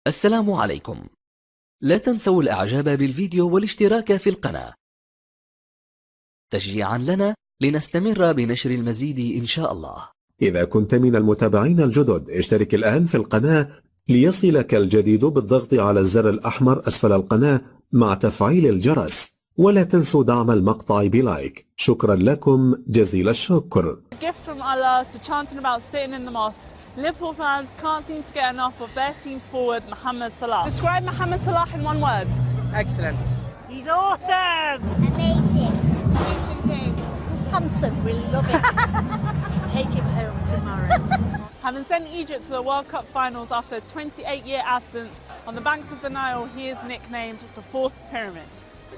السلام عليكم. لا تنسوا الإعجاب بالفيديو والاشتراك في القناة تشجيعا لنا لنستمر بنشر المزيد إن شاء الله. إذا كنت من المتابعين الجدد اشترك الآن في القناة ليصلك الجديد بالضغط على الزر الأحمر أسفل القناة مع تفعيل الجرس، ولا تنسوا دعم المقطع بلايك. شكرا لكم جزيل الشكر. A gift from Allah to chanting about sitting in the mosque. Liverpool fans can't seem to get enough of their team's forward, Mohamed Salah. Describe Mohamed Salah in one word. Excellent. He's awesome. Amazing. Egyptian king. Handsome. We love it. Take him home tomorrow. Having sent Egypt to the World Cup finals after a 28-year absence, on the banks of the Nile, he is nicknamed the Fourth Pyramid.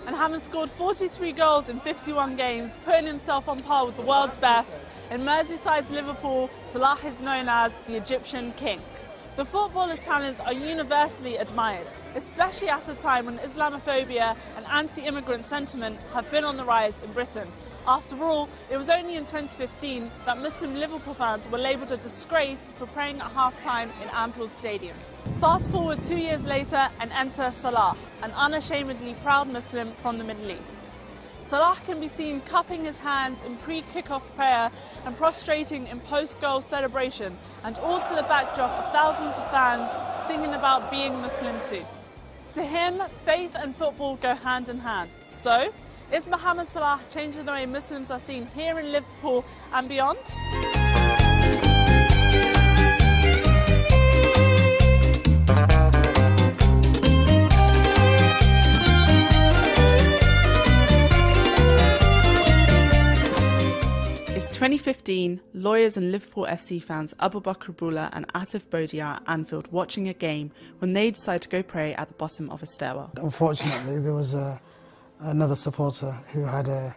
And having scored 43 goals in 51 games, putting himself on par with the world's best, in Merseyside's Liverpool, Salah is known as the Egyptian king. The footballer's talents are universally admired, especially at a time when Islamophobia and anti-immigrant sentiment have been on the rise in Britain. After all, it was only in 2015 that Muslim Liverpool fans were labelled a disgrace for praying at half-time in Anfield Stadium. Fast forward 2 years later and enter Salah, an unashamedly proud Muslim from the Middle East. Salah can be seen cupping his hands in pre-kick-off prayer and prostrating in post-goal celebration, and all to the backdrop of thousands of fans singing about being Muslim too. To him, faith and football go hand in hand. So, is Mohamed Salah changing the way Muslims are seen here in Liverpool and beyond? It's 2015, lawyers and Liverpool FC fans Abu Bakr Bula and Asif Bodia are at Anfield watching a game when they decide to go pray at the bottom of a stairwell. Unfortunately, there was another supporter who had a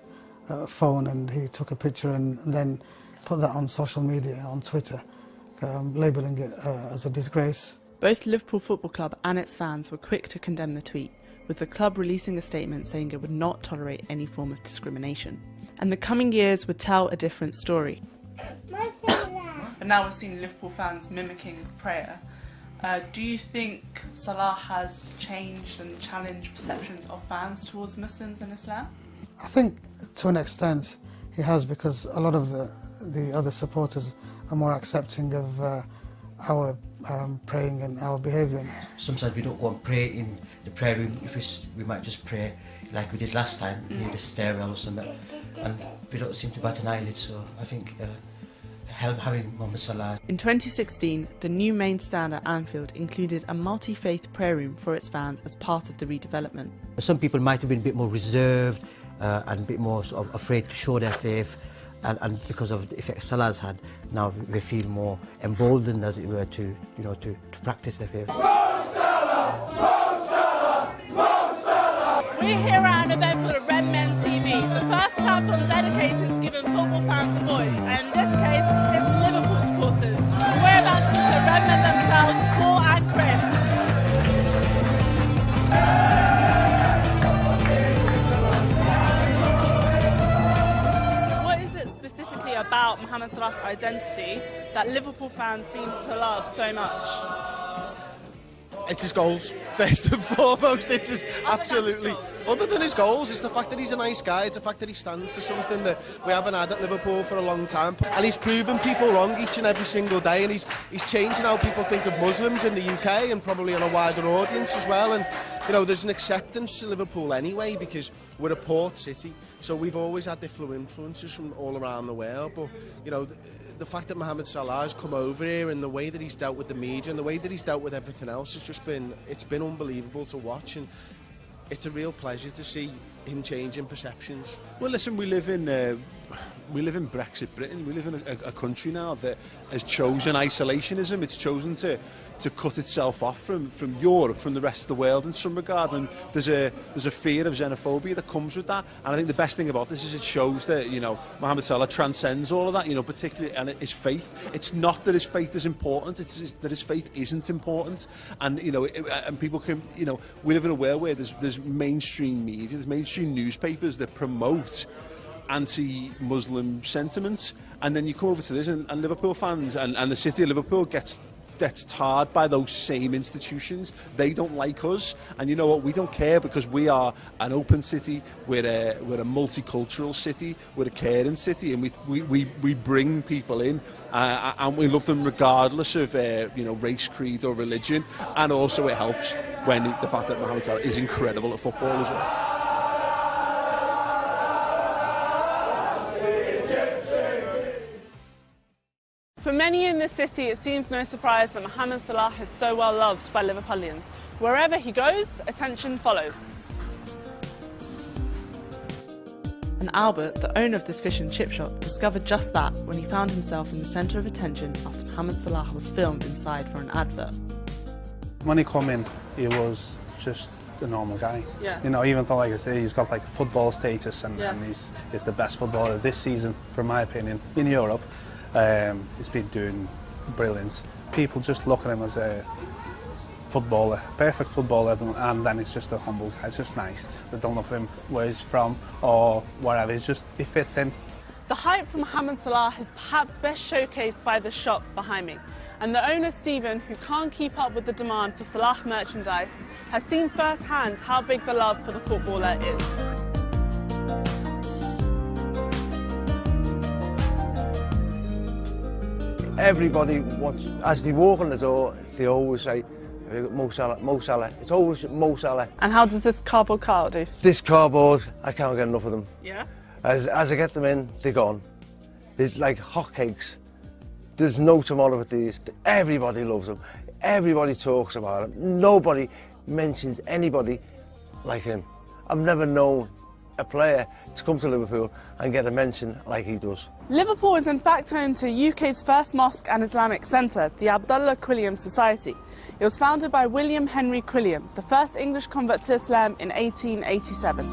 phone, and he took a picture and then put that on social media, on Twitter, labelling it as a disgrace. Both Liverpool Football Club and its fans were quick to condemn the tweet, with the club releasing a statement saying it would not tolerate any form of discrimination. And the coming years would tell a different story. But now we're seeing Liverpool fans mimicking prayer. Do you think Salah has changed and challenged perceptions of fans towards Muslims and Islam? I think to an extent he has, because a lot of the other supporters are more accepting of our praying and our behaviour. Sometimes we don't go and pray in the prayer room. If we might just pray like we did last time, near the stairwell or something, and we don't seem to bat an eyelid. So I think having Mohamed Salah. In 2016, the new main stand at Anfield included a multi-faith prayer room for its fans as part of the redevelopment. Some people might have been a bit more reserved and a bit more sort of afraid to show their faith, and because of the effect Salah's had, now they feel more emboldened, as it were, to practice their faith. We're here at an event for the Red Men TV, the first platform dedicated to giving football fans a voice, and in this case, it's Liverpool supporters. We're about to meet the Red Men themselves, Paul and Chris. What is it specifically about Mohamed Salah's identity that Liverpool fans seem to love so much? It's his goals, first and foremost. It's his, absolutely. Other than his goals, it's the fact that he's a nice guy. It's the fact that he stands for something that we haven't had at Liverpool for a long time. And he's proven people wrong each and every single day. And he's changing how people think of Muslims in the UK and probably on a wider audience as well. And, there's an acceptance to Liverpool anyway, because we're a port city. So we've always had influences from all around the world. But, the fact that Mohamed Salah has come over here, and the way that he's dealt with the media and the way that he's dealt with everything else, it's been unbelievable to watch, and it's a real pleasure to see him changing perceptions. Well, listen, we live in Brexit Britain. We live in a country now that has chosen isolationism. It's chosen to cut itself off from Europe, from the rest of the world in some regard, and there's a fear of xenophobia that comes with that. And I think the best thing about this is it shows that Mohamed Salah transcends all of that, particularly and his faith. It's not that his faith is important; it's that his faith isn't important. And and people can we live in a world where there's mainstream media, there's mainstream newspapers that promote anti-Muslim sentiments, and then you come over to this, and Liverpool fans and the city of Liverpool gets gets tarred by those same institutions. They don't like us, and you know what? We don't care because we are an open city. We're a multicultural city. We're a caring city, and we bring people in, and we love them regardless of race, creed, or religion. And also, it helps when the fact that Mohamed Salah is incredible at football as well. For many in this city, it seems no surprise that Mohamed Salah is so well loved by Liverpoolians. Wherever he goes, attention follows. And Albert, the owner of this fish and chip shop, discovered just that when he found himself in the centre of attention after Mohamed Salah was filmed inside for an advert. When he come in, he was just a normal guy. Yeah. You know, even though, like I say, he's got like football status and he's the best footballer this season, for my opinion, in Europe. He's been doing brilliant. People just look at him as a footballer, perfect footballer, and then he's just a humble guy. It's just nice. They don't look at him where he's from or whatever. He fits in. The hype for Mohamed Salah is perhaps best showcased by the shop behind me. And the owner, Stephen, who can't keep up with the demand for Salah merchandise, has seen firsthand how big the love for the footballer is. Everybody as they walk in the door, they always say, Mo Salah, Mo Salah. It's always Mo Salah. And how does this cardboard cutout do? This cardboard, I can't get enough of them. Yeah? As I get them in, they're gone. They're like hotcakes. There's no tomorrow with these. Everybody loves them. Everybody talks about him. Nobody mentions anybody like him. I've never known a player to come to Liverpool and get a mention like he does. Liverpool is in fact home to UK's first mosque and Islamic centre, the Abdullah Quilliam Society. It was founded by William Henry Quilliam, the first English convert to Islam in 1887.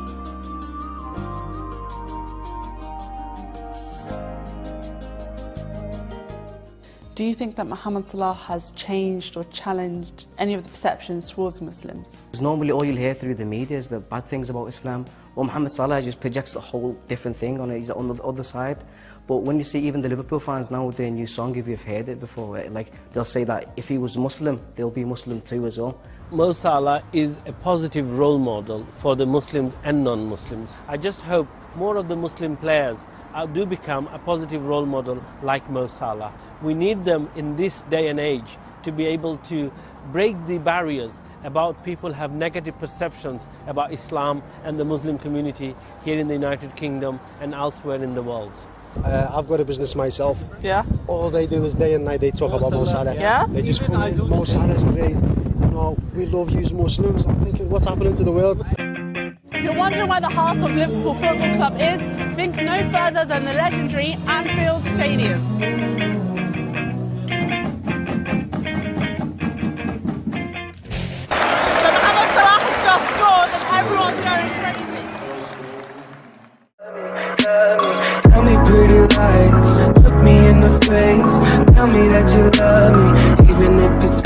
Do you think that Mohamed Salah has changed or challenged any of the perceptions towards Muslims? Normally all you'll hear through the media is the bad things about Islam. Well, Mohamed Salah just projects a whole different thing on it. He's on the other side. But when you see even the Liverpool fans now with their new song, if you've heard it before, like they'll say that if he was Muslim, they'll be Muslim too as well. Mo Salah is a positive role model for the Muslims and non-Muslims. I just hope more of the Muslim players do become a positive role model like Mo Salah. We need them in this day and age to be able to break the barriers about people have negative perceptions about Islam and the Muslim community here in the United Kingdom and elsewhere in the world. I've got a business myself. Yeah. All they do is day and night they talk about Mo Salah. Yeah. They just come in, Mo Salah's great. You know, we love you Muslims. I'm thinking, what's happening to the world? If you're wondering where the heart of Liverpool Football Club is, think no further than the legendary Anfield Stadium. So Mohamed Salah has just scored and everyone's going crazy. Tell me pretty lies, look me in the face, tell me that you love me, even if it's